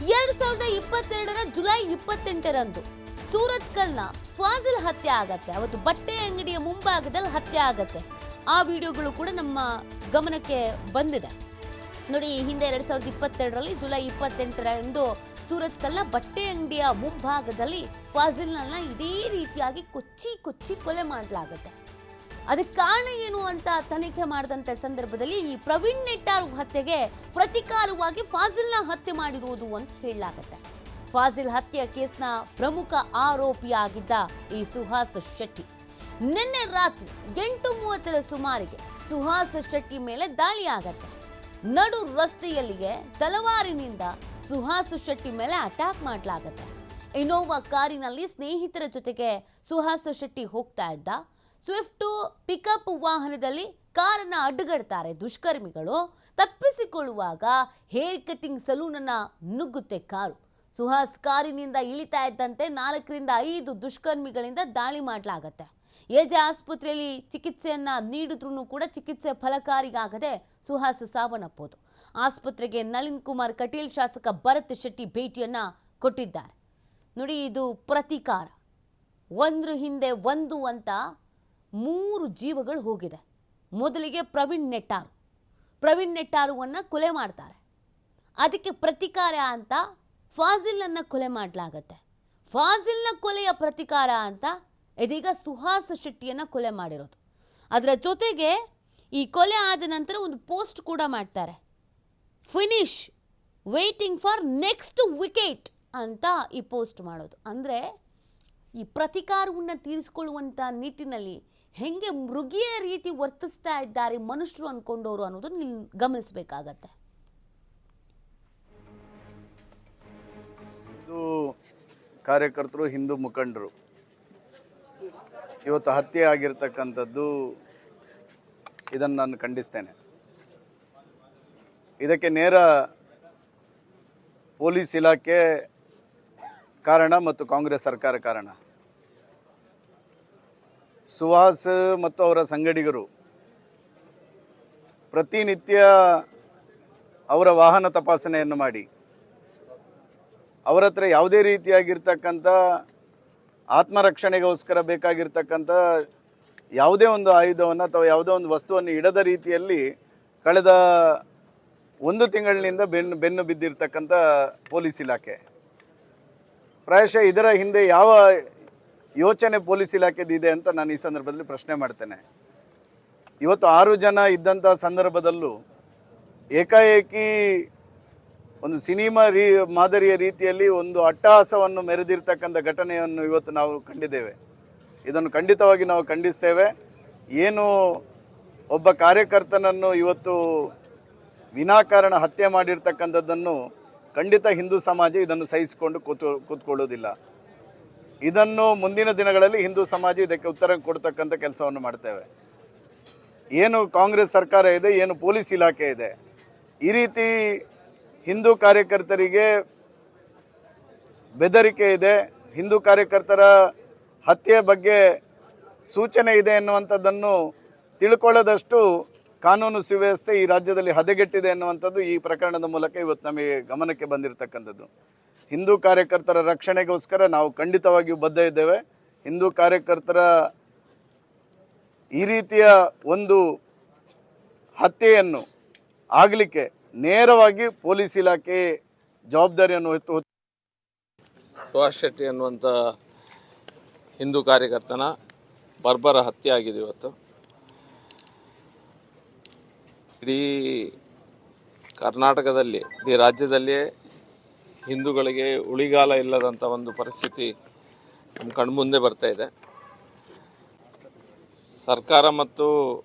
2022ರ July 28ರಂದು ಸೂರತ್ಕಲ್ನ Faasil ಹತ್ಯೆ ಆಗತ್ತೆ. ಅವತ್ತು ಬಟ್ಟೆ ಅಂಗಡಿಯ ಮುಂಭಾಗದಲ್ಲಿ ಹತ್ಯೆ ಆಗತ್ತೆ. ಆ ವಿಡಿಯೋಗಳು ಕೂಡ ನಮ್ಮ ಗಮನಕ್ಕೆ ಬಂದಿದೆ. ನೋಡಿ, ಹಿಂದೆ 2022ರಲ್ಲಿ ಜುಲೈ 28ರಂದು ಸೂರತ್ಕಲ್ನ ಬಟ್ಟೆ ಅಂಗಡಿಯ ಮುಂಭಾಗದಲ್ಲಿ ಫಾಜಿಲ್ನ ಇದೇ ರೀತಿಯಾಗಿ ಕೊಚ್ಚಿ ಕೊಲೆ ಮಾಡಲಾಗುತ್ತೆ. ಅದಕ್ಕೆ ಕಾರಣ ಏನು ಅಂತ ತನಿಖೆ ಮಾಡಿದಂತ ಸಂದರ್ಭದಲ್ಲಿ ಈ ಪ್ರವೀಣ್ ನೆಟ್ಟಾರು ಹತ್ಯೆಗೆ ಪ್ರತಿಕಾರವಾಗಿ ಫಾಜಿಲ್ನ ಹತ್ಯೆ ಮಾಡಿರುವುದು ಅಂತ ಹೇಳಲಾಗುತ್ತೆ. ಫಾಜಿಲ್ ಹತ್ಯೆ ಕೇಸ್ನ ಪ್ರಮುಖ ಆರೋಪಿಯಾಗಿದ್ದ ಈ ಸುಹಾಸ್ ಶೆಟ್ಟಿ ನಿನ್ನೆ ರಾತ್ರಿ 8:30ರ ಸುಮಾರಿಗೆ ಸುಹಾಸ್ ಶೆಟ್ಟಿ ಮೇಲೆ ದಾಳಿ ಆಗತ್ತೆ. ನಡು ರಸ್ತೆಯಲ್ಲಿಗೆ ತಲವಾರಿನಿಂದ ಸುಹಾಸ್ ಶೆಟ್ಟಿ ಮೇಲೆ ಅಟ್ಯಾಕ್ ಮಾಡಲಾಗತ್ತೆ. ಇನೋವಾ ಕಾರಿನಲ್ಲಿ ಸ್ನೇಹಿತರ ಜೊತೆಗೆ ಸುಹಾಸ್ ಶೆಟ್ಟಿ ಹೋಗ್ತಾ ಇದ್ದ. ಸ್ವಿಫ್ಟ್ ಪಿಕಪ್ ವಾಹನದಲ್ಲಿ ಕಾರನ್ನ ಅಡ್ಡಗಡ್ತಾರೆ ದುಷ್ಕರ್ಮಿಗಳು. ತಪ್ಪಿಸಿಕೊಳ್ಳುವಾಗ ಹೇರ್ ಕಟಿಂಗ್ ಸಲೂನನ್ನ ನುಗ್ಗುತ್ತೆ ಕಾರು. ಸುಹಾಸ್ ಕಾರಿನಿಂದ ಇಳಿತಾ ಇದ್ದಂತೆ 4ರಿಂದ 5 ದುಷ್ಕರ್ಮಿಗಳಿಂದ ದಾಳಿ ಮಾಡಲಾಗತ್ತೆ. ಎಜೆ ಆಸ್ಪತ್ರೆಯಲ್ಲಿ ಚಿಕಿತ್ಸೆಯನ್ನ ನೀಡಿದ್ರೂ ಕೂಡ ಚಿಕಿತ್ಸೆ ಫಲಕಾರಿಯಾಗದೆ ಸುಹಾಸ್ ಸಾವನ್ನಪ್ಪೋದು. ಆಸ್ಪತ್ರೆಗೆ ನಳಿನ್ ಕುಮಾರ್ ಕಟೀಲ್, ಶಾಸಕ ಭರತ್ ಶೆಟ್ಟಿ ಭೇಟಿಯನ್ನ ಕೊಟ್ಟಿದ್ದಾರೆ. ನೋಡಿ, ಇದು ಪ್ರತೀಕಾರ. ಒಂದ್ರ ಹಿಂದೆ ಒಂದು ಅಂತ 3 ಜೀವಗಳು ಹೋಗಿದೆ. ಮೊದಲಿಗೆ ಪ್ರವೀಣ್ ನೆಟ್ಟಾರುವನ್ನ ಕೊಲೆ ಮಾಡ್ತಾರೆ. ಅದಕ್ಕೆ ಪ್ರತೀಕಾರ ಅಂತ ಫಾಜಿಲ್ನ ಕೊಲೆ ಮಾಡಲಾಗತ್ತೆ. ಫಾಜಿಲ್ನ ಕೊಲೆಯ ಪ್ರತೀಕಾರ ಅಂತ ಇದೀಗ ಸುಹಾಸ್ ಶೆಟ್ಟಿಯನ್ನ ಕೊಲೆ ಮಾಡಿರೋದು. ಅದರ ಜೊತೆಗೆ ಈ ಕೊಲೆ ಆದ ನಂತರ ಒಂದು ಪೋಸ್ಟ್ ಕೂಡ ಮಾಡ್ತಾರೆ. Finish waiting for next wicket ಅಂತ ಈ ಪೋಸ್ಟ್ ಮಾಡೋದು. ಅಂದರೆ ಈ ಪ್ರತೀಕಾರವನ್ನು ತೀರಿಸಿಕೊಳ್ಳುವಂಥ ನಿಟ್ಟಿನಲ್ಲಿ ಹೆಂಗೆ ಮೃಗಿಯ ರೀತಿ ವರ್ತಿಸ್ತಾ ಇದ್ದಾರೆ ಮನುಷ್ಯರು ಅಂದ್ಕೊಂಡವರು ಅನ್ನೋದನ್ನು ಇಲ್ಲಿ ಗಮನಿಸಬೇಕಾಗತ್ತೆ. ಕಾರ್ಯಕರ್ತರು, ಹಿಂದೂ ಮುಖಂಡರು ಇವತ್ತು ಹತ್ಯೆ ಆಗಿರ್ತಕ್ಕಂಥದ್ದು, ಇದನ್ನು ನಾನು ಖಂಡಿಸ್ತೇನೆ. ಇದಕ್ಕೆ ನೇರ ಪೊಲೀಸ್ ಇಲಾಖೆ ಕಾರಣ ಮತ್ತು ಕಾಂಗ್ರೆಸ್ ಸರ್ಕಾರ ಕಾರಣ. ಸುಹಾಸ್ ಮತ್ತು ಅವರ ಸಂಗಡಿಗರು ಪ್ರತಿನಿತ್ಯ ಅವರ ವಾಹನ ತಪಾಸಣೆಯನ್ನು ಮಾಡಿ ಅವರ ಹತ್ರ ಯಾವುದೇ ರೀತಿಯಾಗಿರ್ತಕ್ಕಂಥ ಆತ್ಮರಕ್ಷಣೆಗೋಸ್ಕರ ಬೇಕಾಗಿರ್ತಕ್ಕಂಥ ಯಾವುದೇ ಒಂದು ಆಯುಧವನ್ನು ಅಥವಾ ಯಾವುದೇ ಒಂದು ವಸ್ತುವನ್ನು ಇಡದ ರೀತಿಯಲ್ಲಿ ಕಳೆದ 1 ತಿಂಗಳಿನಿಂದ ಬೆನ್ನು ಬಿದ್ದಿರ್ತಕ್ಕಂಥ ಪೊಲೀಸ್ ಇಲಾಖೆ. ಪ್ರಾಯಶಃ ಇದರ ಹಿಂದೆ ಯಾವ ಯೋಚನೆ ಪೊಲೀಸ್ ಇಲಾಖೆದಿದೆ ಅಂತ ನಾನು ಈ ಸಂದರ್ಭದಲ್ಲಿ ಪ್ರಶ್ನೆ ಮಾಡ್ತೇನೆ. ಇವತ್ತು 6 ಜನ ಇದ್ದಂಥ ಸಂದರ್ಭದಲ್ಲೂ ಏಕಾಏಕಿ ಒಂದು ಸಿನಿಮಾ ಮಾದರಿಯ ರೀತಿಯಲ್ಲಿ ಒಂದು ಅಟ್ಟಹಾಸವನ್ನು ಮೆರೆದಿರ್ತಕ್ಕಂಥ ಘಟನೆಯನ್ನು ಇವತ್ತು ನಾವು ಕಂಡಿದ್ದೇವೆ. ಇದನ್ನು ಖಂಡಿತವಾಗಿ ನಾವು ಖಂಡಿಸ್ತೇವೆ. ಏನು ಒಬ್ಬ ಕಾರ್ಯಕರ್ತನನ್ನು ಇವತ್ತು ವಿನಾಕಾರಣ ಹತ್ಯೆ ಮಾಡಿರ್ತಕ್ಕಂಥದ್ದನ್ನು ಖಂಡಿತ ಹಿಂದೂ ಸಮಾಜ ಇದನ್ನು ಸಹಿಸಿಕೊಂಡು ಕೂತ್ಕೊಳ್ಳೋದಿಲ್ಲ. ಇದನ್ನು ಮುಂದಿನ ದಿನಗಳಲ್ಲಿ ಹಿಂದೂ ಸಮಾಜ ಇದಕ್ಕೆ ಉತ್ತರ ಕೊಡ್ತಕ್ಕಂಥ ಕೆಲಸವನ್ನು ಮಾಡ್ತೇವೆ. ಏನು ಕಾಂಗ್ರೆಸ್ ಸರ್ಕಾರ ಇದೆ, ಏನು ಪೊಲೀಸ್ ಇಲಾಖೆ ಇದೆ, ಈ ರೀತಿ ಹಿಂದೂ ಕಾರ್ಯಕರ್ತರಿಗೆ ಬೆದರಿಕೆ ಇದೆ, ಹಿಂದೂ ಕಾರ್ಯಕರ್ತರ ಹತ್ಯೆ ಬಗ್ಗೆ ಸೂಚನೆ ಇದೆ ಎನ್ನುವಂಥದ್ದನ್ನು ತಿಳ್ಕೊಳ್ಳೋದಷ್ಟು ಕಾನೂನು ಸುವ್ಯವಸ್ಥೆ ಈ ರಾಜ್ಯದಲ್ಲಿ ಹದಗೆಟ್ಟಿದೆ ಎನ್ನುವಂಥದ್ದು ಈ ಪ್ರಕರಣದ ಮೂಲಕ ಇವತ್ತು ನಮಗೆ ಗಮನಕ್ಕೆ ಬಂದಿರತಕ್ಕಂಥದ್ದು. ಹಿಂದೂ ಕಾರ್ಯಕರ್ತರ ರಕ್ಷಣೆಗೋಸ್ಕರ ನಾವು ಖಂಡಿತವಾಗಿಯೂ ಬದ್ಧ ಇದ್ದೇವೆ. ಹಿಂದೂ ಕಾರ್ಯಕರ್ತರ ಈ ರೀತಿಯ ಒಂದು ಹತ್ಯೆಯನ್ನು ಆಗಲಿಕ್ಕೆ ನೇರವಾಗಿ ಪೊಲೀಸ್ ಇಲಾಖೆ ಜವಾಬ್ದಾರಿಯನ್ನು ಹೊತ್ತು. ಸುಹಾಸ್ ಶೆಟ್ಟಿ ಅನ್ನುವಂಥ ಹಿಂದೂ ಕಾರ್ಯಕರ್ತನ ಬರ್ಬರ ಹತ್ಯೆ ಆಗಿದೆ. ಇವತ್ತು ಇಡೀ ಕರ್ನಾಟಕದಲ್ಲಿ, ಇಡೀ ರಾಜ್ಯದಲ್ಲಿಯೇ ಹಿಂದೂಗಳಿಗೆ ಉಳಿಗಾಲ ಇಲ್ಲದಂಥ ಒಂದು ಪರಿಸ್ಥಿತಿ ನಮ್ಮ ಕಣ್ಮುಂದೆ ಬರ್ತಾ ಇದೆ. ಸರ್ಕಾರ ಮತ್ತು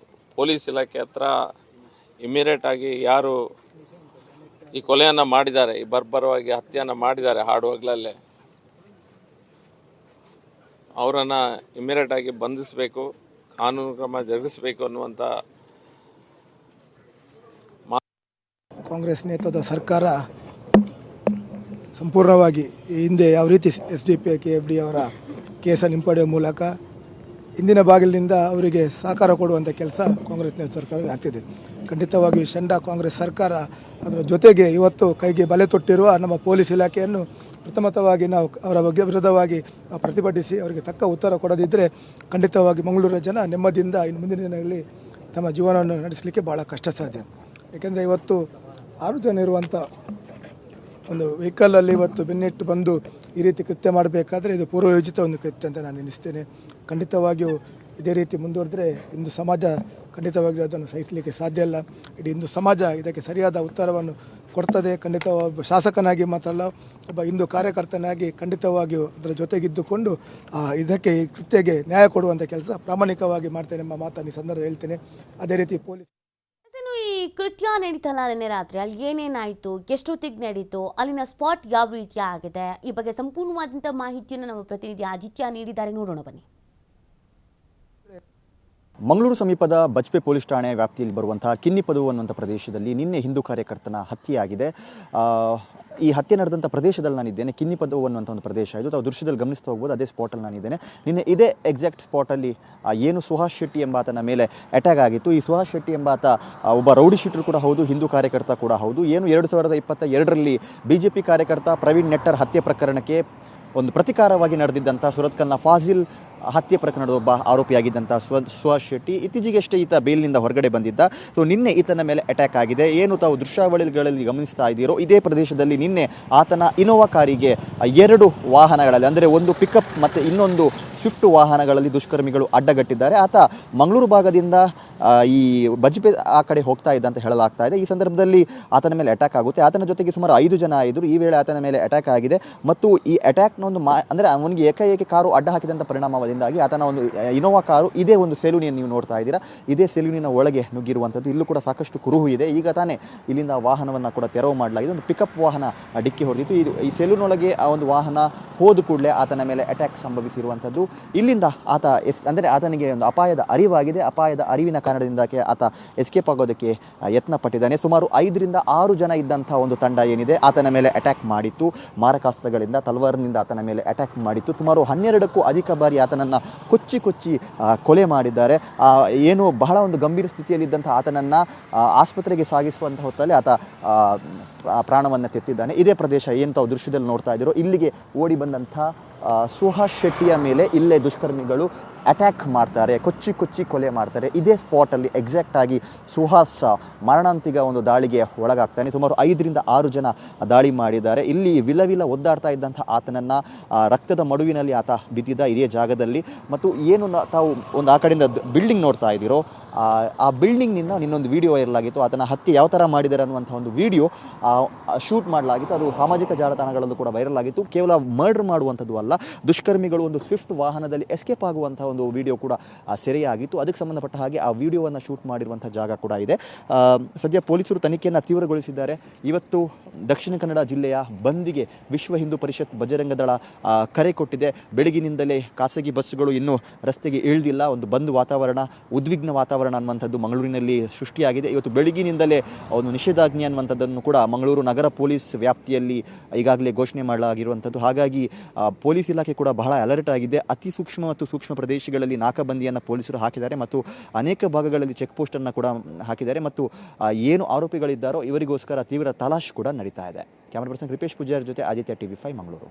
ಪೊಲೀಸ್ ಇಲಾಖೆ ಹತ್ರ ಇಮಿಡಿಯೇಟಾಗಿ ಯಾರು ಈ ಕೊಲೆಯನ್ನು ಮಾಡಿದ್ದಾರೆ, ಈ ಬರ್ಬರವಾಗಿ ಹತ್ಯೆಯನ್ನು ಮಾಡಿದ್ದಾರೆ ಹಾಡುವಾಗಲೇ, ಅವರನ್ನು ಇಮಿಡಿಯೇಟಾಗಿ ಬಂಧಿಸಬೇಕು, ಕಾನೂನು ಕ್ರಮ ಜರುಗಿಸಬೇಕು ಅನ್ನುವಂಥ ಕಾಂಗ್ರೆಸ್ ನೇತೃತ್ವದ ಸರ್ಕಾರ ಸಂಪೂರ್ಣವಾಗಿ ಹಿಂದೆ ಯಾವ ರೀತಿ SDP KFD ಅವರ ಕೇಸನ್ನು ಹಿಂಪಡೆಯುವ ಮೂಲಕ ಹಿಂದಿನ ಬಾಗಿಲಿನಿಂದ ಅವರಿಗೆ ಸಹಕಾರ ಕೊಡುವಂಥ ಕೆಲಸ ಕಾಂಗ್ರೆಸ್ ನೇತೃತ್ವ ಸರ್ಕಾರ ಆಗ್ತಿದೆ. ಖಂಡಿತವಾಗಿ ಷಂಡ ಕಾಂಗ್ರೆಸ್ ಸರ್ಕಾರ ಅದರ ಜೊತೆಗೆ ಇವತ್ತು ಕೈಗೆ ಬಲೆ ತೊಟ್ಟಿರುವ ನಮ್ಮ ಪೊಲೀಸ್ ಇಲಾಖೆಯನ್ನು ಪ್ರಥಮತವಾಗಿ ನಾವು ಅವರ ಬಗ್ಗೆ ವಿರುದ್ಧವಾಗಿ ಪ್ರತಿಭಟಿಸಿ ಅವರಿಗೆ ತಕ್ಕ ಉತ್ತರ ಕೊಡದಿದ್ದರೆ ಖಂಡಿತವಾಗಿ ಮಂಗಳೂರಿನ ಜನ ನೆಮ್ಮದಿಯಿಂದ ಇನ್ನು ಮುಂದಿನ ದಿನಗಳಲ್ಲಿ ತಮ್ಮ ಜೀವನವನ್ನು ನಡೆಸಲಿಕ್ಕೆ ಭಾಳ ಕಷ್ಟ ಸಾಧ್ಯ. ಏಕೆಂದರೆ ಇವತ್ತು 6 ಜನ ಇರುವಂಥ ಒಂದು ವೆಹಿಕಲಲ್ಲಿ ಇವತ್ತು ಬೆನ್ನಿಟ್ಟು ಬಂದು ಈ ರೀತಿ ಕೃತ್ಯ ಮಾಡಬೇಕಾದ್ರೆ ಇದು ಪೂರ್ವಯೋಜಿತ ಒಂದು ಕೃತ್ಯ ಅಂತ ನಾನು ಎನಿಸ್ತೇನೆ. ಖಂಡಿತವಾಗಿಯೂ ಇದೇ ರೀತಿ ಮುಂದುವರೆದ್ರೆ ಇಂದು ಸಮಾಜ ಖಂಡಿತವಾಗಿಯೂ ಅದನ್ನು ಸಹಿಸಲಿಕ್ಕೆ ಸಾಧ್ಯ ಇಲ್ಲ. ಇಡೀ ಹಿಂದೂ ಸಮಾಜ ಇದಕ್ಕೆ ಸರಿಯಾದ ಉತ್ತರವನ್ನು ಕೊಡ್ತದೆ. ಖಂಡಿತವಾಗಿ ಒಬ್ಬ ಶಾಸಕನಾಗಿ ಮಾತ್ರಲ್ಲ, ಒಬ್ಬ ಹಿಂದೂ ಕಾರ್ಯಕರ್ತನಾಗಿ ಖಂಡಿತವಾಗಿಯೂ ಅದರ ಜೊತೆಗಿದ್ದುಕೊಂಡು ಇದಕ್ಕೆ ಈ ಕೃತ್ಯಗೆ ನ್ಯಾಯ ಕೊಡುವಂಥ ಕೆಲಸ ಪ್ರಾಮಾಣಿಕವಾಗಿ ಮಾಡ್ತೇನೆ ಎಂಬ ಮಾತನ್ನು ಈ ಸಂದರ್ಭ ಹೇಳ್ತೇನೆ. ಅದೇ ರೀತಿ ಪೊಲೀಸ್ ಈ ಕೃತ್ಯ ನಡೀತಲ್ಲ ನಿನ್ನೆ ರಾತ್ರಿ, ಅಲ್ಲಿ ಏನೇನಾಯಿತು, ಎಷ್ಟೊತ್ತಿಗೆ ನಡೀತು, ಅಲ್ಲಿನ ಸ್ಪಾಟ್ ಯಾವ ರೀತಿ ಆಗಿದೆ, ಈ ಬಗ್ಗೆ ಸಂಪೂರ್ಣವಾದಂಥ ಮಾಹಿತಿಯನ್ನು ನಮ್ಮ ಪ್ರತಿನಿಧಿ ಆದಿತ್ಯ ನೀಡಿದ್ದಾರೆ. ನೋಡೋಣ ಬನ್ನಿ. ಮಂಗಳೂರು ಸಮೀಪದ ಬಜ್ಪೆ ಪೊಲೀಸ್ ಠಾಣೆ ವ್ಯಾಪ್ತಿಯಲ್ಲಿ ಬರುವಂತಹ ಕಿನ್ನಿಪದು ಅನ್ನುವಂಥ ಪ್ರದೇಶದಲ್ಲಿ ನಿನ್ನೆ ಹಿಂದೂ ಕಾರ್ಯಕರ್ತನ ಹತ್ಯೆಯಾಗಿದೆ. ಈ ಹತ್ಯೆ ನಡೆದಂಥ ಪ್ರದೇಶದಲ್ಲಿ ನಾನಿದ್ದೇನೆ. ಕಿನ್ನಿಪದು ಅನ್ನುವಂಥ ಒಂದು ಪ್ರದೇಶ ಇದು. ತಾವು ದೃಶ್ಯದಲ್ಲಿ ಗಮನಿಸ್ತಾ ಹೋಗ್ಬೋದು. ಅದೇ ಸ್ಪಾಟಲ್ಲಿ ನಾನಿದ್ದೇನೆ. ನಿನ್ನೆ ಇದೇ ಎಕ್ಸಾಕ್ಟ್ ಸ್ಪಾಟಲ್ಲಿ ಏನು ಸುಹಾಸ್ ಶೆಟ್ಟಿ ಎಂಬಾತನ ಮೇಲೆ ಅಟ್ಯಾಕ್ ಆಗಿತ್ತು. ಈ ಸುಹಾಸ್ ಶೆಟ್ಟಿ ಎಂಬಾತ ಒಬ್ಬ ರೌಡಿ ಶೀಟರ್ ಕೂಡ ಹೌದು, ಹಿಂದೂ ಕಾರ್ಯಕರ್ತ ಕೂಡ ಹೌದು. ಏನು 2022ರಲ್ಲಿ BJP ಕಾರ್ಯಕರ್ತ ಪ್ರವೀಣ್ ನೆಟ್ಟರ್ ಹತ್ಯೆ ಪ್ರಕರಣಕ್ಕೆ ಒಂದು ಪ್ರತಿಕಾರವಾಗಿ ನಡೆದಿದ್ದಂಥ ಸುರತ್ಕಲ್ನ ಫಾಜಿಲ್ ಹತ್ಯೆ ಪ್ರಕರಣದ ಒಬ್ಬ ಆರೋಪಿಯಾಗಿದ್ದಂಥ ಸುಹಾಸ್ ಶೆಟ್ಟಿ ಇತ್ತೀಚೆಗಷ್ಟೇ ಈತ ಬೇಲ್ನಿಂದ ಹೊರಗಡೆ ಬಂದಿದ್ದ. ಸೊ ನಿನ್ನೆ ಈತನ ಮೇಲೆ ಅಟ್ಯಾಕ್ ಆಗಿದೆ. ಏನು ತಾವು ದೃಶ್ಯಾವಳಿಗಳಲ್ಲಿ ಗಮನಿಸ್ತಾ ಇದ್ದೀರೋ ಇದೇ ಪ್ರದೇಶದಲ್ಲಿ ನಿನ್ನೆ ಆತನ ಇನೋವಾ ಕಾರಿಗೆ 2 ವಾಹನಗಳಲ್ಲಿ, ಅಂದರೆ ಒಂದು ಪಿಕಪ್ ಮತ್ತು ಇನ್ನೊಂದು ಸ್ವಿಫ್ಟ್ ವಾಹನಗಳಲ್ಲಿ ದುಷ್ಕರ್ಮಿಗಳು ಅಡ್ಡಗಟ್ಟಿದ್ದಾರೆ. ಆತ ಮಂಗಳೂರು ಭಾಗದಿಂದ ಈ ಬಜ್ಪೆ ಆ ಕಡೆ ಹೋಗ್ತಾ ಇದ್ದ ಅಂತ ಹೇಳಲಾಗ್ತಾ ಇದೆ. ಈ ಸಂದರ್ಭದಲ್ಲಿ ಆತನ ಮೇಲೆ ಅಟ್ಯಾಕ್ ಆಗುತ್ತೆ. ಆತನ ಜೊತೆಗೆ ಸುಮಾರು 5 ಜನ ಇದ್ದರು. ಈ ವೇಳೆ ಆತನ ಮೇಲೆ ಅಟ್ಯಾಕ್ ಆಗಿದೆ ಮತ್ತು ಈ ಅಟ್ಯಾಕ್ನ ಒಂದು ಅಂದರೆ ಅವನಿಗೆ ಏಕಾಏಕಿ ಕಾರು ಅಡ್ಡ ಹಾಕಿದಂಥ ಪರಿಣಾಮದಿಂದಾಗಿ ಆತನ ಒಂದು ಇನೋವಾ ಕಾರು ಇದೇ ಒಂದು ಸೆಲೂನಿಯನ್ನು ನೀವು ನೋಡ್ತಾ ಇದ್ದೀರಾ. ಇದೇ ಸೆಲೂನಿನ ಒಳಗೆ ನುಗ್ಗಿರುವಂಥದ್ದು. ಇಲ್ಲೂ ಕೂಡ ಸಾಕಷ್ಟು ಕುರುಹು ಇದೆ. ಈಗ ತಾನೇ ಇಲ್ಲಿಂದ ವಾಹನವನ್ನು ಕೂಡ ತೆರವು ಮಾಡಲಾಗಿದೆ. ಒಂದು ಪಿಕಪ್ ವಾಹನ ಡಿಕ್ಕಿ ಹೊಡೆದಿತ್ತು. ಇದು ಈ ಸೆಲೂನೊಳಗೆ ಆ ಒಂದು ವಾಹನ ಹೋದ ಕೂಡಲೇ ಆತನ ಮೇಲೆ ಅಟ್ಯಾಕ್ ಸಂಭವಿಸಿರುವಂಥದ್ದು. ಇಲ್ಲಿಂದ ಆತ ಅಂದರೆ ಆತನಿಗೆ ಒಂದು ಅಪಾಯದ ಅರಿವಾಗಿದೆ. ಅಪಾಯದ ಅರಿವಿನ ಕಾರಣದಿಂದಾಗಿ ಆತ ಎಸ್ಕೇಪ್ ಆಗೋದಕ್ಕೆ ಯತ್ನ ಪಟ್ಟಿದ್ದಾನೆ. ಸುಮಾರು 5 ರಿಂದ 6 ಜನ ಇದ್ದಂಥ ಒಂದು ತಂಡ ಏನಿದೆ ಆತನ ಮೇಲೆ ಅಟ್ಯಾಕ್ ಮಾಡಿತ್ತು. ಮಾರಕಾಸ್ತ್ರಗಳಿಂದ, ತಲ್ವಾರ್ನಿಂದ ಆತನ ಮೇಲೆ ಅಟ್ಯಾಕ್ ಮಾಡಿತ್ತು. ಸುಮಾರು 12ಕ್ಕೂ ಅಧಿಕ ಬಾರಿ ಆತನನ್ನು ಕೊಚ್ಚಿ ಕೊಲೆ ಮಾಡಿದ್ದಾರೆ. ಏನು ಬಹಳ ಒಂದು ಗಂಭೀರ ಸ್ಥಿತಿಯಲ್ಲಿದ್ದಂಥ ಆತನನ್ನು ಆಸ್ಪತ್ರೆಗೆ ಸಾಗಿಸುವಂಥ ಹೊತ್ತಲ್ಲಿ ಆತ ಪ್ರಾಣವನ್ನು ತೆತ್ತಿದ್ದಾನೆ. ಇದೇ ಪ್ರದೇಶ ಏನು ತಾವು ದೃಶ್ಯದಲ್ಲಿ ನೋಡ್ತಾ ಇದ್ದೀರೋ ಇಲ್ಲಿಗೆ ಓಡಿ ಬಂದಂಥ ಸುಹಾಸ್ ಶೆಟ್ಟಿಯ ಮೇಲೆ ಇಲ್ಲೇ ದುಷ್ಕರ್ಮಿಗಳು ಅಟ್ಯಾಕ್ ಮಾಡ್ತಾರೆ, ಕೊಚ್ಚಿ ಕೊಲೆ ಮಾಡ್ತಾರೆ. ಇದೇ ಸ್ಪಾಟಲ್ಲಿ ಎಕ್ಸಾಕ್ಟಾಗಿ ಸುಹಾಸ್ ಮರಣಾಂತಿಕ ಒಂದು ದಾಳಿಗೆ ಒಳಗಾಗ್ತಾನೆ. ಸುಮಾರು 5 ರಿಂದ 6 ಜನ ದಾಳಿ ಮಾಡಿದ್ದಾರೆ. ಇಲ್ಲಿ ವಿಲ ಒದ್ದಾಡ್ತಾ ಇದ್ದಂಥ ಆತನನ್ನು ರಕ್ತದ ಮಡುವಿನಲ್ಲಿ ಆತ ಬಿದ್ದಿದ್ದ ಇದೇ ಜಾಗದಲ್ಲಿ. ಮತ್ತು ಏನು ತಾವು ಒಂದು ಆ ಕಡೆಯಿಂದ ಬಿಲ್ಡಿಂಗ್ ನೋಡ್ತಾ ಇದ್ದೀರೋ ಆ ಬಿಲ್ಡಿಂಗ್ನಿಂದ ಇನ್ನೊಂದು ವಿಡಿಯೋ ವೈರಲ್ ಆಗಿತ್ತು. ಆತನ ಹತ್ಯೆ ಯಾವ ಥರ ಮಾಡಿದ್ದಾರೆ ಅನ್ನುವಂಥ ಒಂದು ವಿಡಿಯೋ ಶೂಟ್ ಮಾಡಲಾಗಿತ್ತು. ಅದು ಸಾಮಾಜಿಕ ಜಾಲತಾಣಗಳಲ್ಲೂ ಕೂಡ ವೈರಲ್ ಆಗಿತ್ತು. ಕೇವಲ ಮರ್ಡರ್ ಮಾಡುವಂಥದ್ದು ಅಲ್ಲ, ದುಷ್ಕರ್ಮಿಗಳು ಒಂದು ಸ್ವಿಫ್ಟ್ ವಾಹನದಲ್ಲಿ ಎಸ್ಕೇಪ್ ಆಗುವಂಥ ಒಂದು ವಿಡಿಯೋ ಕೂಡ ಸೆರೆಯಾಗಿತ್ತು. ಅದಕ್ಕೆ ಸಂಬಂಧಪಟ್ಟ ಹಾಗೆ ಆ ವಿಡಿಯೋವನ್ನು ಶೂಟ್ ಮಾಡಿರುವಂಥ ಜಾಗ ಕೂಡ ಇದೆ. ಸದ್ಯ ಪೊಲೀಸರು ತನಿಖೆಯನ್ನು ತೀವ್ರಗೊಳಿಸಿದ್ದಾರೆ. ಇವತ್ತು ದಕ್ಷಿಣ ಕನ್ನಡ ಜಿಲ್ಲೆಯ ಬಂದ್ಗೆ ವಿಶ್ವ ಹಿಂದೂ ಪರಿಷತ್ ಬಜರಂಗ ದಳ ಕರೆ ಕೊಟ್ಟಿದೆ. ಬೆಳಗಿನಿಂದಲೇ ಖಾಸಗಿ ಬಸ್ಸುಗಳು ಇನ್ನೂ ರಸ್ತೆಗೆ ಇಳಿದಿಲ್ಲ. ಒಂದು ಬಂದ್ ವಾತಾವರಣ, ಉದ್ವಿಗ್ನ ವಾತಾವರಣ ಅನ್ನುವಂಥದ್ದು ಮಂಗಳೂರಿನಲ್ಲಿ ಸೃಷ್ಟಿಯಾಗಿದೆ. ಇವತ್ತು ಬೆಳಗಿನಿಂದಲೇ ಒಂದು ನಿಷೇಧಾಜ್ಞೆ ಅನ್ನುವಂಥದ್ದನ್ನು ಕೂಡ ಮಂಗಳೂರು ನಗರ ಪೊಲೀಸ್ ವ್ಯಾಪ್ತಿಯಲ್ಲಿ ಈಗಾಗಲೇ ಘೋಷಣೆ ಮಾಡಲಾಗಿರುವಂಥದ್ದು. ಹಾಗಾಗಿ ಪೊಲೀಸ್ ಇಲಾಖೆ ಕೂಡ ಬಹಳ ಅಲರ್ಟ್ ಆಗಿದೆ. ಅತಿ ಸೂಕ್ಷ್ಮ ಮತ್ತು ಸೂಕ್ಷ್ಮ ಪ್ರದೇಶಗಳಲ್ಲಿ ನಾಕಾಬಂದಿಯನ್ನು ಪೊಲೀಸರು ಹಾಕಿದ್ದಾರೆ ಮತ್ತು ಅನೇಕ ಭಾಗಗಳಲ್ಲಿ ಚೆಕ್ ಪೋಸ್ಟನ್ನು ಕೂಡ ಹಾಕಿದ್ದಾರೆ. ಮತ್ತು ಏನು ಆರೋಪಿಗಳಿದ್ದಾರೋ ಇವರಿಗೋಸ್ಕರ ತೀವ್ರ ತಲಾಶ್ ಕೂಡ ನಡೀತಾ ಇದೆ. ಕ್ಯಾಮರಾ ಪರ್ಸನ್ ಕೃಪೇಶ್ ಪೂಜಾರಿ ಜೊತೆ ಆದಿತ್ಯ TV5 ಮಂಗಳೂರು.